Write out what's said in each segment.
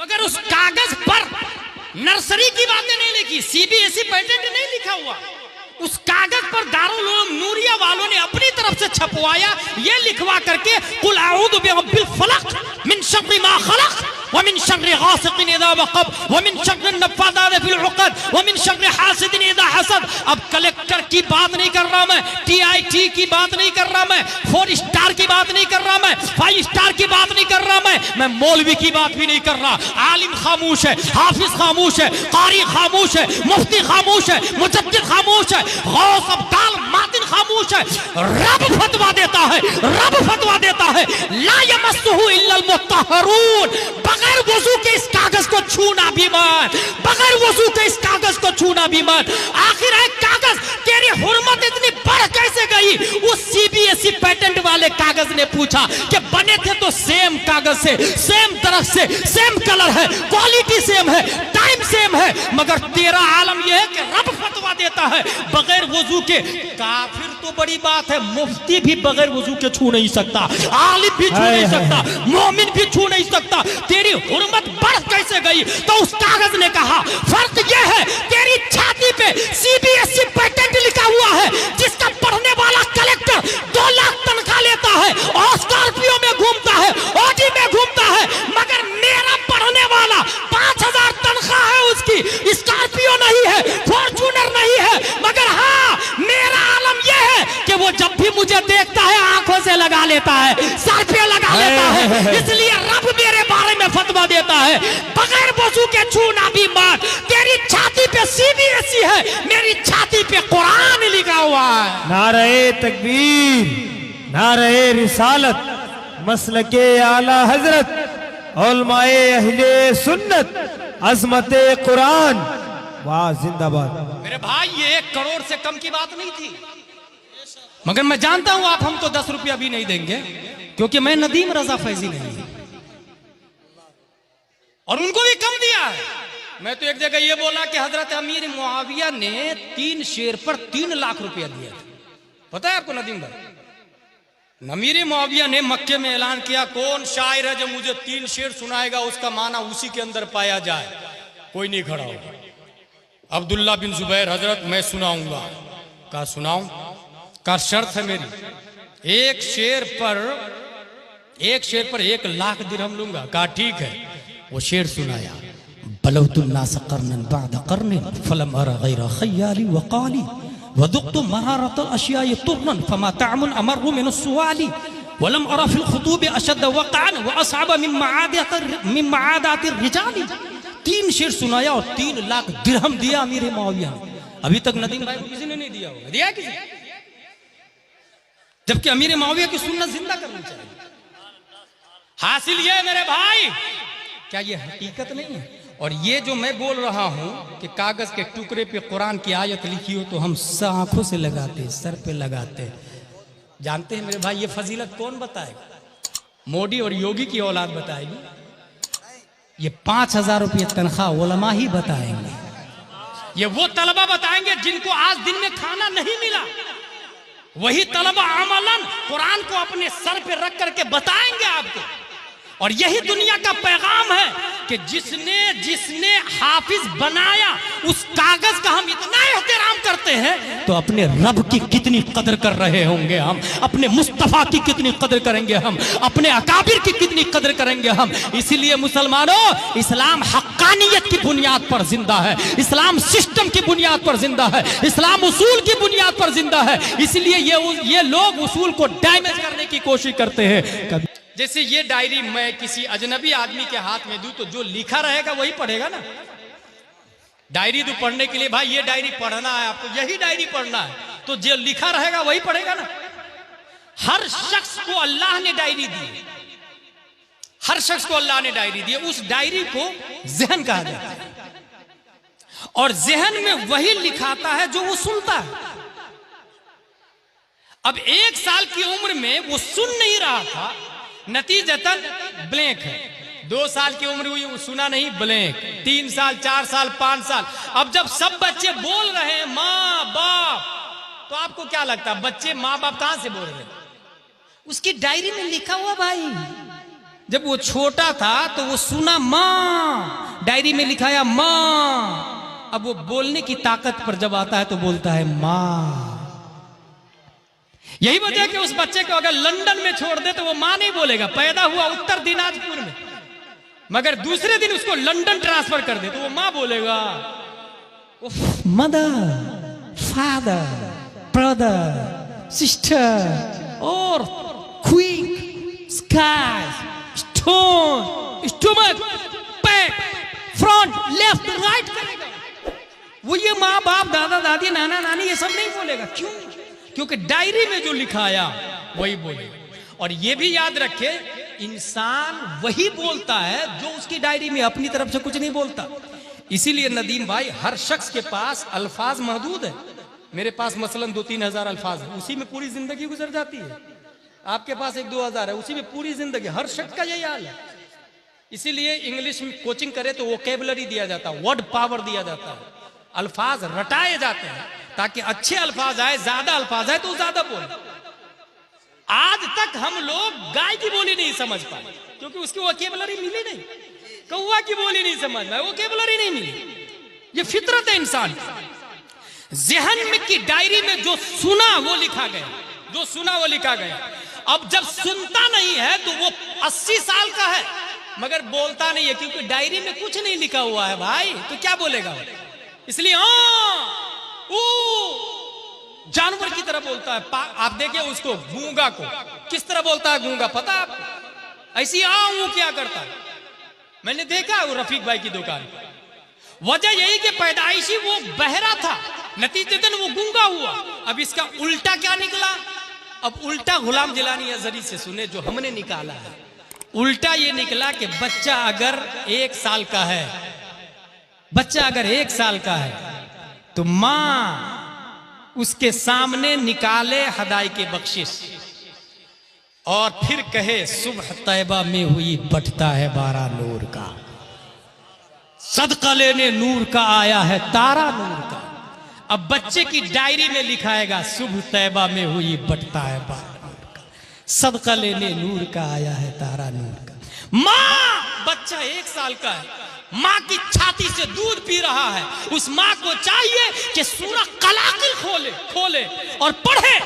मगर उस कागज पर नर्सरी की बातें नहीं लिखी, सीबीएसई पैटेंट नहीं लिखा हुआ। उस कागज पर दारुल उलूम नूरिया वालों ने अपनी तरफ से छपवाया, ये लिखवा करके कुल अऊज़ु बिरब्बिल फलक मिन शर्रि मा खलक व मिन शर्रि गासिकिन इज़ा वक़ब व मिन शर्रि नफ़्फ़ाज़ाति फिल उक़द व मिन शर्रि हासिदिन इज़ा हसद। अब कलेक्टर की बात नहीं कर रहा मैं, टीआईटी की बात नहीं कर रहा मैं, 4 स्टार की बात नहीं कर रहा मैं, 5 स्टार की बात नहीं कर रहा मैं मौलवी की बात भी नहीं कर रहा। आलिम खामोश है, हाफिज खामोश है, कारी खामोश है, मुफ्ती खामोश है, मुजद्दिद खामोश है, गौस अब्दाल मातिन खामोश है। रब फतवा देता है, रब फतवा देता है, ला यमस्सुहु इल्लल मुत्तहरून। बगैर वजू के इस कागज को छूना भी मत, बगैर वजू के इस कागज को छूना भी मत। आखिर है कागज, तेरी हुर्मत इतनी बढ़ कैसे गई? उस सीबीएसई पेटेंट वाले कागज ने पूछा कि बने थे तो सेम कागज से, सेम दरख्त से, सेम कलर है, क्वालिटी सेम है, टाइम सेम है, मगर तेरा आलम यह है कि रब फतवा देता है बगैर वजू के। काफिर तो बड़ी बात है, मुफ्ती भी बगैर वजू के छू नहीं सकता, आलिम भी छू नहीं सकता, मोमिन भी छू नहीं सकता। तेरी हुर्मत बढ़ कैसे गई? तो उस कागज ने कहा फर्क यह है, तेरी छाती पे सीबीएसई पेटेंट लिखा हुआ है, जिसका पढ़ने वाला कलेक्टर 2 लाख तनख्वाह लेता है और स्कॉर्पियो में घूमता है, ऑडी में घूमता है, मगर मेरा पढ़ने वाला 5000 तनख्वाह है उसकी, स्कॉर्पियो नहीं है, फॉर्च्यूनर नहीं है, मगर हाँ मेरा आलम यह है कि वो जब भी मुझे देखता है आंखों से लगा लेता है, सर पे लगा लेता है। इसलिए रब मेरे बारे में फतवा देता है बगैर वजू के छूना भी मत। तेरी छाती पे सीबीएसई है, मेरी छाती पे कुरान लिखा हुआ है। नारे तकबीर, नारे रिसालत, मसलके आला हजरत, उलमाए अहले सुन्नत, अजमते कुरान, वाह जिंदाबाद। मेरे भाई ये 1 करोड़ से कम की बात नहीं थी, मगर मैं जानता हूं आप हमको 10 रुपया भी नहीं देंगे, क्योंकि मैं नदीम रजा फैजी नहीं हूं और उनको भी कम दिया है। मैं तो एक जगह ये बोला कि हजरत अमीर मुआविया ने 3 शेर पर 3 लाख रुपया दिया था। पता है आपको नदीम भाई? अमीर मुआविया ने मक्के में ऐलान किया, कौन शायर है जो मुझे 3 शेर सुनाएगा, उसका माना उसी के अंदर पाया जाए। कोई नहीं खड़ा होगा। अब्दुल्ला बिन जुबैर, हजरत मैं सुनाऊंगा। कहा सुनाऊं? का शर्त है मेरी, एक शेर पर 1 लाख दिरहम लूंगा। कहा ठीक है। वो शेर सुनाया, बलौतुन्नास कर्नन बाद कर्निन फलम अरा गैरा खय्याली व काली वदुक्तु महारतल अशियाए तुरनन फमा तामुन अमरु मिन सुवाली वलम अरा फिल खुतूब अशद वक़अन व असअब मिन मआदातिर रिजाली। 3 शेर सुनाया और 3 लाख दिरहम दिया अमीर मुआविया। अभी तक नदीम भाई को किसी ने नहीं दिया होगा, दिया किसी? जबकि अमीर मुआविया की सुन्नत जिंदा करनी चाहिए। हासिल ये मेरे भाई, क्या ये हकीकत नहीं है? और ये जो मैं बोल रहा हूं कि कागज के टुकड़े पे कुरान की आयत लिखी हो तो हम आंखों से लगाते, सर पे लगाते। जानते हैं मेरे भाई ये फजीलत कौन बताएगा? मोदी और योगी की औलाद बताएगी। ये 5000 रुपये तनख्वाह उलमा ही बताएंगे। ये वो तलबा बताएंगे जिनको आज दिन में खाना नहीं मिला। वही तलबा अमलन कुरान को अपने सर पे रख करके बताएंगे आपको। और यही दुनिया का पैगाम है कि जिसने हाफिज बनाया उस कागज का हम इतना एहतराम करते हैं तो अपने रब की कितनी कदर कर रहे होंगे हम, अपने मुस्तफा की कितनी कदर करेंगे हम, अपने अकाबिर की कितनी कदर करेंगे हम। इसीलिए मुसलमानों, इस्लाम हक्कानियत की बुनियाद पर जिंदा है, इस्लाम सिस्टम की बुनियाद पर जिंदा है, इस्लाम उसूल की बुनियाद पर जिंदा है। इसलिए ये लोग उसूल को डैमेज करने की कोशिश करते हैं। कभी जैसे ये डायरी मैं किसी अजनबी आदमी के हाथ में दूं तो जो लिखा रहेगा वही पढ़ेगा ना। डायरी तो पढ़ने के लिए भाई ये डायरी पढ़ना है आपको, यही डायरी पढ़ना है, तो जो लिखा रहेगा वही पढ़ेगा ना। हर शख्स को अल्लाह ने डायरी दी, हर शख्स को अल्लाह ने डायरी दी। उस डायरी को ज़हन कहा जाता है और ज़हन में वही लिखाता है जो वो सुनता है। अब 1 साल की उम्र में वो सुन नहीं रहा था, नतीजतन ब्लैंक है। 2 साल की उम्र हुई, सुना नहीं, ब्लैंक। 3 साल, 4 साल, 5 साल। अब जब सब बच्चे बोल रहे हैं माँ बाप, तो आपको क्या लगता है बच्चे माँ बाप कहां से बोल रहे हैं? उसकी डायरी में लिखा हुआ भाई, जब वो छोटा था तो वो सुना माँ, डायरी में लिखाया माँ। अब वो बोलने की ताकत पर जब आता है तो बोलता है माँ। यही वजह है कि उस बच्चे को अगर लंदन में छोड़ दे तो वो माँ नहीं बोलेगा। पैदा हुआ उत्तर दिनाजपुर में, मगर दूसरे दिन उसको लंदन ट्रांसफर कर दे तो वो माँ बोलेगा। मदर, फादर, ब्रदर, सिस्टर और queen, sky, stone, stomach, back, front, left, right करेगा। वो ये माँ बाप, दादा दादी, नाना नानी ये सब नहीं बोलेगा। क्यों? क्योंकि डायरी में जो लिखाया वही बोलेगा। और ये भी याद रखे, इंसान वही बोलता है जो उसकी डायरी में, अपनी तरफ से कुछ नहीं बोलता। इसीलिए नदीम भाई, हर शख्स के पास अल्फाज महदूद है। मेरे पास मसलन 2-3 हजार अल्फाज है, उसी में पूरी जिंदगी गुजर जाती है। आपके पास 1-2 हजार है, उसी में पूरी जिंदगी। हर शख्स का यही हाल है। इसीलिए इंग्लिश में कोचिंग करे तो वोकेबुलरी दिया जाता है, वर्ड पावर दिया जाता है, अल्फाज रटाए जाते हैं ताकि अच्छे अल्फाज आए। ज्यादा अल्फाज आए तो ज्यादा बोले। आज तक हम लोग गाय की बोली नहीं समझ पाए क्योंकि उसकी वोकेबुलरी मिली नहीं। कौवा की बोली नहीं समझ पाए, वोकेबुलरी नहीं मिली। ये फितरत है इंसान की। ज़हन में की डायरी में जो सुना वो लिखा गया, जो सुना वो लिखा गया। अब जब सुनता नहीं है तो वो 80 साल का है मगर बोलता नहीं है क्योंकि डायरी में कुछ नहीं लिखा हुआ है भाई, तो क्या बोलेगा वो? इसलिए जानवर की तरह बोलता है। आप देखिए उसको, गूंगा को किस तरह बोलता है गूंगा, पता है आपको? ऐसी क्या करता है, मैंने देखा वो रफीक भाई की दुकान पर। वजह यही कि पैदाइशी वो बहरा था, नतीजतन वो गूंगा हुआ। अब इसका उल्टा क्या निकला? अब उल्टा गुलाम जिलानी अजहरी से सुने जो हमने निकाला है। उल्टा ये निकला कि बच्चा अगर 1 साल का है, बच्चा अगर 1 साल का है तो मां उसके सामने निकाले हदाई के बख्शिश और फिर कहे सुबह तैबा में हुई बटता है बारा नूर का, सदका लेने नूर का आया है तारा नूर का। अब बच्चे की डायरी में लिखाएगा सुबह तैबा में हुई बटता है बारा नूर का, सदका लेने नूर का आया है तारा नूर का। माँ, बच्चा 1 साल का है, माँ की छाती से दूध पी रहा है। उस माँ को चाहिए कि सूरह कलाकिल खोले और पढ़े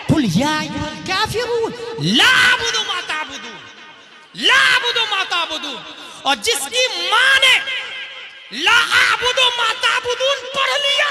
कुल या अय्युहल काफिरून ला अअबुदु मा ताबुदून, ला अअबुदु मा ताबुदून। और जिसकी माँ ने ला अअबुदु मा ताबुदून पढ़ लिया,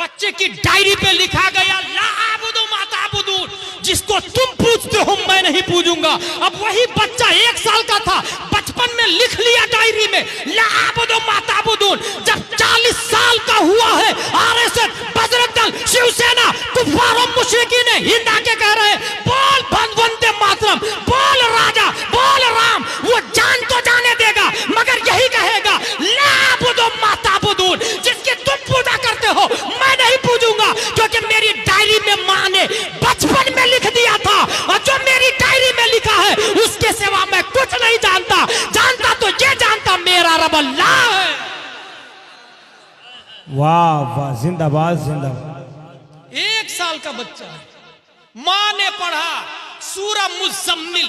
बच्चे की डायरी पे लिखा गया ला अअबुदु मा ताबुदून, जिसको तुम पूजते हो मैं नहीं पूजूंगा। अब वही बच्चा 1 साल का था, बचपन में लिख लिया डायरी में ला अअबुदु मा ताबुदून। जब 40 साल का हुआ है, आरएसएस, बजरंग दल, शिवसेना, कुफार और मुशरिकीन हिंद आके कह रहे हैं बोल वंदे मातरम, बोल राजा, बोल राम। वो जान तो जाने देगा मगर यही कहेगा ला अअबुदु मा ताबुदून, जिसकी तुम पूजा करते हो मैं नहीं पूजूंगा क्योंकि मेरी डायरी में माँ ने बचपन में लिख दिया था और जो मेरी डायरी में लिखा है उसके सिवा मैं कुछ नहीं जानता। जानता तो ये जानता मेरा रब अल्लाह है। वाह वाह, जिंदाबाद जिंदाबाद। 1 साल का बच्चा है, माँ ने पढ़ा सूरह मुज़म्मिल,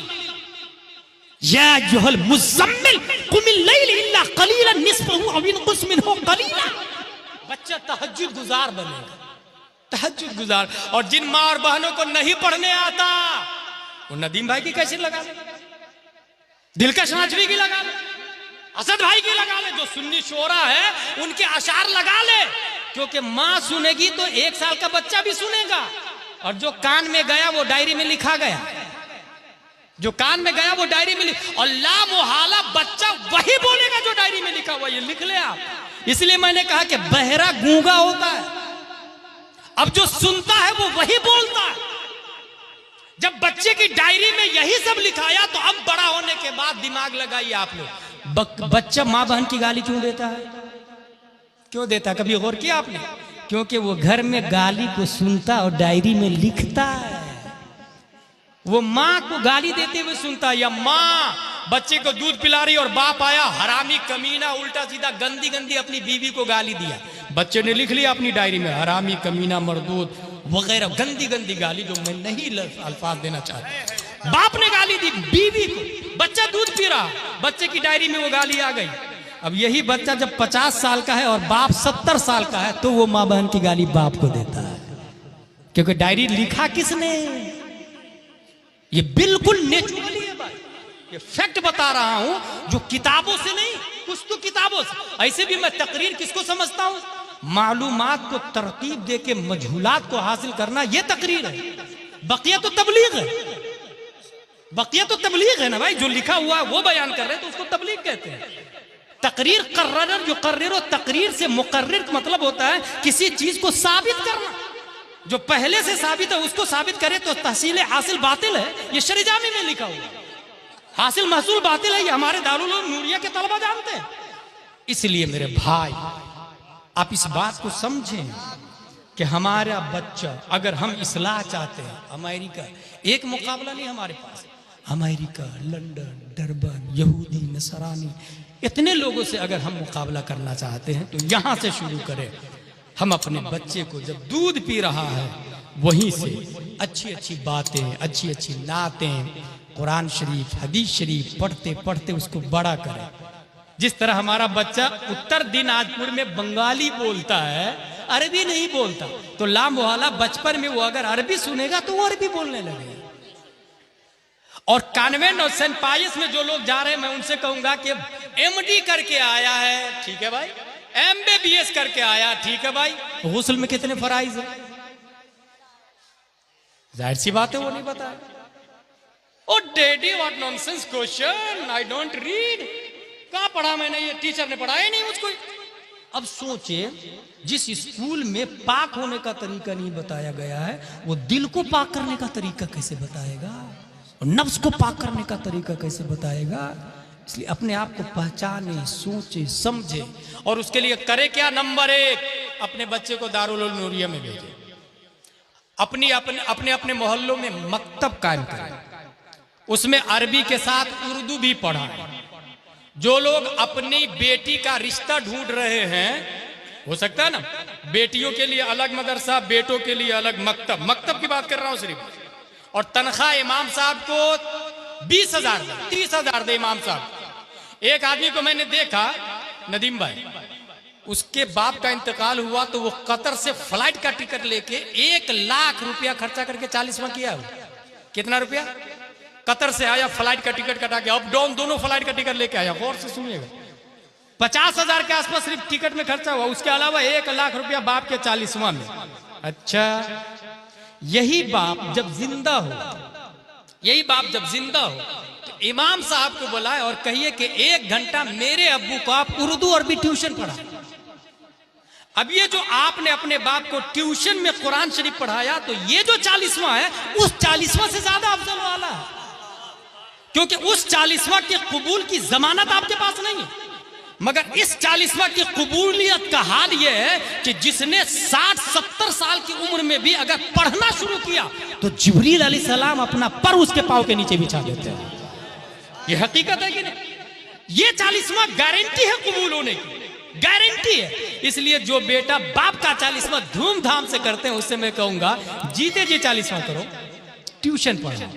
या अय्युहल मुज़म्मिल कुमिल लैल इल्ला कलीलन निस्फहु अव इनकुस मिनहु कलीला। बच्चा तहज्जुद गुजार बनेगा, तहज्जुद गुजार। और जिन माँ और बहनों को नहीं पढ़ने आता वो नदीम भाई की कैसे लगा ले, दिलकश नाजवी की लगा ले, असद भाई की लगा ले, जो सुन्नी शोरा है उनके अशार लगा ले। क्योंकि माँ सुनेगी तो 1 साल का बच्चा भी सुनेगा। और जो कान में गया वो डायरी में लिखा गया, जो कान में गया वो डायरी में और ला मुहाला बच्चा वही बोलेगा जो डायरी में लिखा हुआ। ये लिख ले आप। इसलिए मैंने कहा कि बहरा गूंगा होता है, अब जो सुनता है वो वही बोलता है। जब बच्चे की डायरी में यही सब लिखाया तो अब बड़ा होने के बाद दिमाग लगाइए आप लोग, बच्चा माँ बहन की गाली क्यों देता है? क्यों देता है? कभी गौर किया आपने? क्योंकि वो घर में गाली को सुनता और डायरी में लिखता है। वो माँ को गाली देते हुए सुनता है, या माँ बच्चे को दूध पिला रही और बाप आया हरामी कमीना, उल्टा सीधा गंदी गंदी अपनी बीवी को गाली दिया, बच्चे ने लिख लिया अपनी डायरी में हरामी कमीना मरदूद वगैरह गंदी गंदी गाली जो मैं नहीं अल्फाज देना चाहता। बाप ने गाली दी बीवी को, बच्चा दूध पी रहा, बच्चे की डायरी में वो गाली आ गई। अब यही बच्चा जब 50 साल का है और बाप 70 साल का है तो वो माँ बहन की गाली बाप को देता है, क्योंकि डायरी लिखा किसने? ये बिल्कुल नेचुरली है भाई, ये फैक्ट बता रहा हूं जो किताबों से नहीं, कुछ तो किताबों से। ऐसे भी मैं तकरीर किसको समझता हूं? मालूमात को तरतीब दे के मजहूलात को हासिल करना, ये तकरीर है। बकिया तो तबलीग है, बकिया तो तबलीग है ना भाई। जो लिखा हुआ वो बयान कर रहे हैं तो उसको तबलीग कहते हैं। तकरीर कर्रर जो कर्रर, तकरीर से मुकर्रिर का मतलब होता है किसी चीज को साबित करना। जो पहले से साबित है उसको साबित करे तो तहसील हासिल बातिल है, ये शरीजामी में लिखा हुआ। हासिल महसूल बातिल है, ये हमारे दारुल उलूम नूरिया के तलबा जानते हैं। इसलिए मेरे भाई आप इस बात को समझें कि हमारा बच्चा, अगर हम इस्लाह चाहते हैं, अमेरिका एक मुकाबला नहीं हमारे पास, अमेरिका, लंदन, डरबन, यहूदी, नसरानी, इतने लोगों से अगर हम मुकाबला करना चाहते हैं तो यहां से शुरू करें। हम अपने बच्चे को जब दूध पी रहा है वहीं से अच्छी अच्छी बातें, अच्छी अच्छी नातें, कुरान शरीफ, हदीस शरीफ पढ़ते पढ़ते उसको बड़ा करें। जिस तरह हमारा बच्चा उत्तर दिनाजपुर में बंगाली बोलता है, अरबी नहीं बोलता, तो लामवाला बचपन में वो अगर अरबी सुनेगा तो वो अरबी बोलने लगेगा। और कॉन्वेंट और सेंट पायस में जो लोग जा रहे हैं मैं उनसे कहूंगा कि एमडी करके आया है, ठीक है भाई, एमबीबीएस करके आया, ठीक है भाई, गुस्ल में कितने फराइज है? जाहिर सी बात है वो नहीं बताया। Oh daddy what nonsense question, I don't read. कहां पढ़ा मैंने? ये टीचर ने पढ़ाया नहीं मुझको। अब सोचिए, जिस स्कूल में पाक होने का तरीका नहीं बताया गया है, वो दिल को पाक करने का तरीका कैसे बताएगा? और नफ्स को पाक करने का तरीका कैसे बताएगा? इसलिए अपने आप को पहचाने, सोचे, समझे, और उसके लिए करे क्या? नंबर 1, अपने बच्चे को दारुल उलूम नूरिया में भेजे। अपने अपने मोहल्लों में मकतब कायम करें, उसमें अरबी के साथ उर्दू भी पढ़ाएं। जो लोग अपनी बेटी का रिश्ता ढूंढ रहे हैं, हो सकता है ना बेटियों के लिए अलग मदरसा, बेटों के लिए अलग मकतब, मकतब की बात कर रहा हूं सिर्फ, और तनख्वाह इमाम साहब को 20,000 दे, 30,000 दे इमाम साहब। एक आदमी को मैंने देखा, नदीम भाई, उसके बाप का इंतकाल हुआ तो वो कतर से फ्लाइट का टिकट लेके 1 लाख रुपया खर्चा करके 40वां किया। कितना रुपया? कतर से आया, फ्लाइट का टिकट कटा के, अप डाउन दोनों फ्लाइट का टिकट लेके आया। गौर से सुनिएगा, 50,000 के आसपास सिर्फ टिकट में खर्चा हुआ, उसके अलावा 1 लाख रुपया बाप के 40वां में। अच्छा, यही बाप जब जिंदा हो, यही बाप जब जिंदा हो तो इमाम साहब को बुलाए और कहिए कि 1 घंटा मेरे अब्बू को आप उर्दू और भी ट्यूशन पढ़ा। अब ये जो आपने अपने बाप को ट्यूशन में कुरान शरीफ पढ़ाया, तो ये जो 40वां है उस 40वां से ज्यादा अफजल वाला है, क्योंकि उस 40वां के कबूल की जमानत आपके पास नहीं है। मगर इस 40वां की कबूलियत का हाल यह है कि जिसने 60-70 साल की उम्र में भी अगर पढ़ना शुरू किया तो जिब्रील अलैहिस्सलाम अपना पर उसके पांव के नीचे बिछा देते हैं। ये हकीकत है कि नहीं? ये 40वां गारंटी है कबूल होने की, गारंटी है। इसलिए जो बेटा बाप का 40वां धूमधाम से करते हैं, उससे मैं कहूंगा जीते जी 40वां करो, ट्यूशन पढ़ो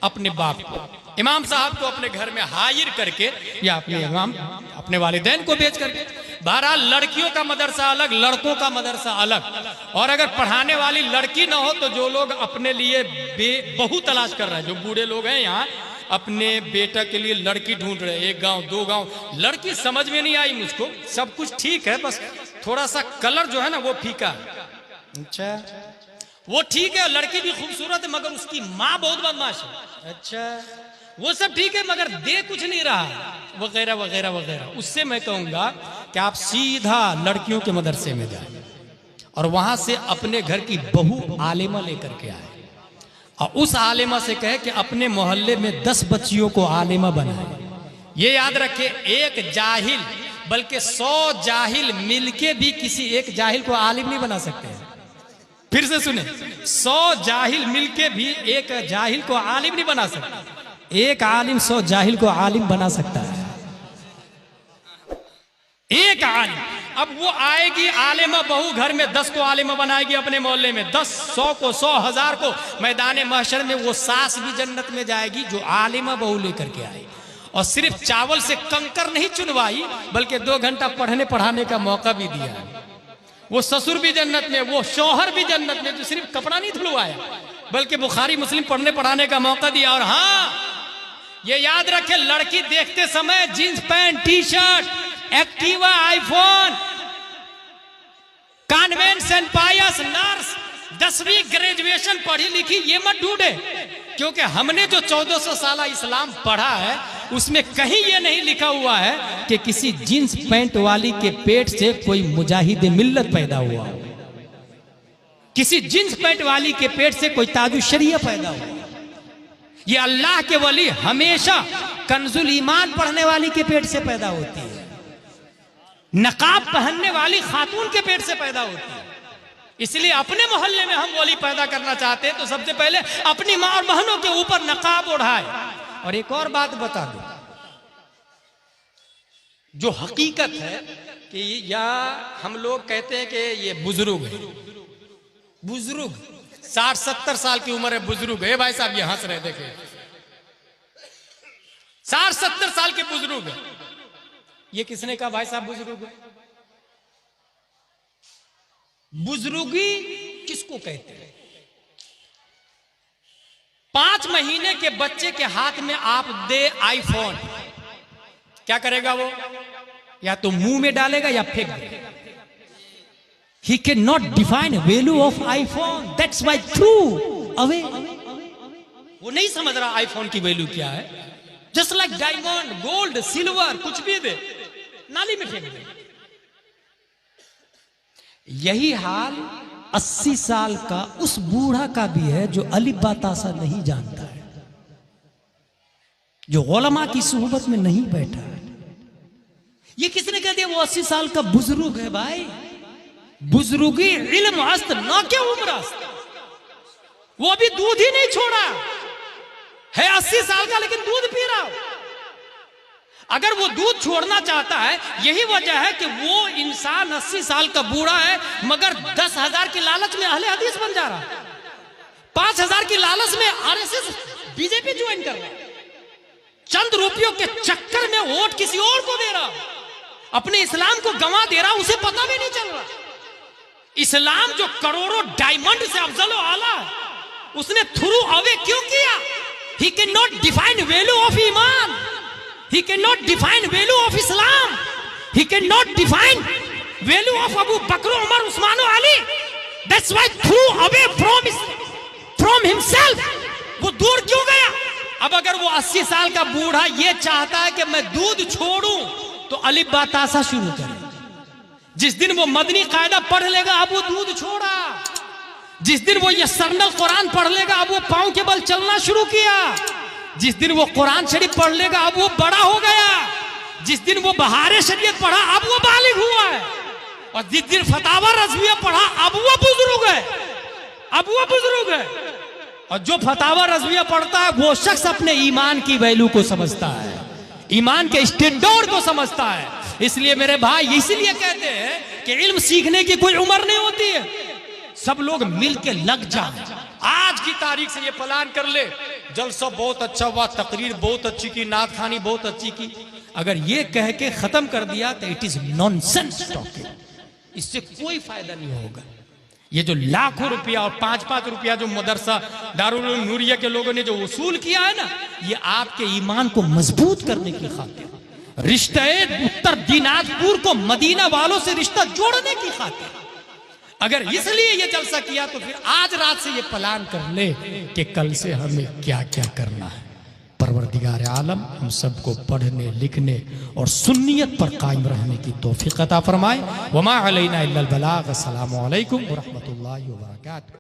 अपने बाप को, इमाम साहब को अपने घर में हाजिर करके, या अपने इमाम अपने वालिदैन को भेज करके। बहरहाल लड़कियों का मदरसा अलग, लड़कों का मदरसा अलग। और अगर पढ़ाने वाली लड़की ना हो तो जो लोग अपने लिए बहू तलाश कर रहे हैं, जो बूढ़े लोग हैं यहाँ अपने बेटा के लिए लड़की ढूंढ रहे हैं, 1 गांव 2 गांव, लड़की समझ में नहीं आई मुझको, सब कुछ ठीक है, बस थोड़ा सा कलर जो है ना वो फीका है। अच्छा, वो ठीक है, लड़की भी खूबसूरत है मगर उसकी माँ बहुत बदमाश है। अच्छा, वो सब ठीक है मगर दे कुछ नहीं रहा, वगैरह वगैरह वगैरह। उससे मैं कहूंगा कि आप सीधा लड़कियों के मदरसे में जाए और वहां से अपने घर की बहू आलिमा लेकर के आए, और उस आलिमा से कहे कि अपने मोहल्ले में 10 बच्चियों को आलिमा बनाए। ये याद रखे, एक जाहिल बल्कि 100 जाहिल मिलके भी किसी एक जाहिल को आलिम नहीं बना सकते। फिर से सुने, 100 जाहिल मिलके भी एक जाहिल को आलिम नहीं बना सकता। एक आलिम 100 जाहिल को आलिम बना सकता है। एक आलिम अब वो आएगी आलिमा बहू, घर में 10 को आलिमा बनाएगी अपने मोहल्ले में, 10, 100 को, 100, 1000 को। मैदान महशर में वो सास भी जन्नत में जाएगी जो आलिमा बहू लेकर के आई, और सिर्फ चावल से कंकर नहीं चुनवाई बल्कि 2 घंटा पढ़ने पढ़ाने का मौका भी दिया। वो ससुर भी जन्नत में, वो शौहर भी जन्नत में, जो सिर्फ कपड़ा नहीं धुलवाया बल्कि बुखारी मुस्लिम पढ़ने पढ़ाने का मौका दिया। और हाँ, ये याद रखे, लड़की देखते समय jeans pant, T shirt, Activa, iPhone, convent, saint Pius, nurse, 10वीं ग्रेजुएशन पढ़ी लिखी, ये मत ढूंढे, क्योंकि हमने जो 1400 साल इस्लाम पढ़ा है उसमें कहीं ये नहीं लिखा हुआ है कि किसी जींस पैंट वाली के पेट से कोई मुजाहिद मिल्लत पैदा हुआ, किसी जींस पैंट वाली के पेट से कोई ताजु शरिया पैदा हुआ। ये अल्लाह के वली हमेशा कंजुल ईमान पढ़ने वाली के पेट से पैदा होती है, नकाब पहनने वाली खातून के पेट से पैदा होती है। इसलिए अपने मोहल्ले में हम वली पैदा करना चाहते हैं तो सबसे पहले अपनी मां और बहनों के ऊपर नकाब ओढ़ाए। और एक और बात बता दो, जो हकीकत है कि या हम लोग कहते हैं कि ये बुजुर्ग है, बुजुर्ग 60-70 साल की उम्र है, बुजुर्ग है। भाई साहब ये हंस रहे, देखे 60-70 साल के बुजुर्ग है। ये किसने कहा भाई साहब बुजुर्ग है? बुजुर्गी किसको कहते हैं? 5 महीने के बच्चे के हाथ में आप दे आईफोन, क्या करेगा वो? या तो मुंह में डालेगा या फेंक देगा। He cannot define value of iPhone. That's why threw away. वो नहीं समझ रहा आईफोन की वैल्यू क्या है। Just like diamond, gold, silver, कुछ भी दे नाली में फेंक दे। यही हाल 80 साल का उस बूढ़ा का भी है जो अलिफ बा तासा नहीं जानता है, जो उलमा की सुहबत में नहीं बैठा है। ये किसने कह दिया वो 80 साल का बुजुर्ग है? भाई बुजुर्गी इल्म हस्त न क्या उम्र हस्त, वो अभी दूध ही नहीं छोड़ा है, 80 साल का लेकिन दूध पी रहा हो। अगर वो दूध छोड़ना चाहता है, यही वजह है कि वो इंसान 80 साल का बूढ़ा है मगर 10,000 की लालच में अहले हदीस बन जा रहा है, 5,000 की लालच में आरएसएस बीजेपी ज्वाइन कर रहा है, चंद रुपयों के चक्कर में वोट किसी और को दे रहा, अपने इस्लाम को गंवा दे रहा, उसे पता भी नहीं चल रहा। इस्लाम जो करोड़ों डायमंड से अफजल आला है, उसने थ्रू अवे क्यों किया? He can not define value of ईमान, he cannot define value of Islam, he cannot define value of Abu Bakr, Umar, Usman और Ali. That's why threw away from himself. वो दूर क्यों गया? अब अगर वो 80 साल का बूढ़ा ये चाहता है कि मैं दूध छोड़ूं तो अलिफ बा तासा शुरू करे। जिस दिन वो मदनी कायदा पढ़ लेगा अब वो दूध छोड़ा, जिस दिन वो यसरनल कुरान पढ़ लेगा अब वो पांव के बल चलना शुरू किया, जिस दिन वो कुरान शरीफ पढ़ लेगा अब वो बड़ा हो गया, जिस दिन वो बहारे शरीयत पढ़ा अब वो बालिग हुआ है, और जिस दिन फतावा रज़विया पढ़ा अब वो बुजुर्ग है, अब वो बुजुर्ग है। और जो फतावा रज़विया पढ़ता है वो शख्स अपने ईमान की वैल्यू को समझता है, ईमान के स्टैंडर्ड को समझता है। इसलिए मेरे भाई इसीलिए कहते हैं कि इल्म सीखने की कोई उम्र नहीं होती है, सब लोग मिल के लग जाए। आज की तारीख से ये प्लान कर ले, जलसा बहुत अच्छा हुआ, तकरीर बहुत अच्छी की, नात खानी बहुत अच्छी की, अगर ये कह के खत्म कर दिया तो इट इज नॉनसेंस टॉकिंग, इससे कोई फायदा नहीं होगा। ये जो लाखों रुपया और 5-5 रुपया जो मदरसा दारुल उलूम नूरिया के लोगों ने जो वसूल किया है ना, ये आपके ईमान को मजबूत करने की खातिर, रिश्ते उत्तर दिनाजपुर को मदीना वालों से रिश्ता जोड़ने की खातिर, अगर इसलिए ये जलसा किया तो फिर आज रात से ये प्लान कर ले कि कल से हमें क्या क्या करना है। परवरदिगार आलम हम सबको पढ़ने लिखने और सुन्नियत पर कायम रहने की तौफीक अता फरमाए। वमा अलैना इल्लल बलाग। अस्सलामु अलैकुम व रहमतुल्लाहि व बरकातहू।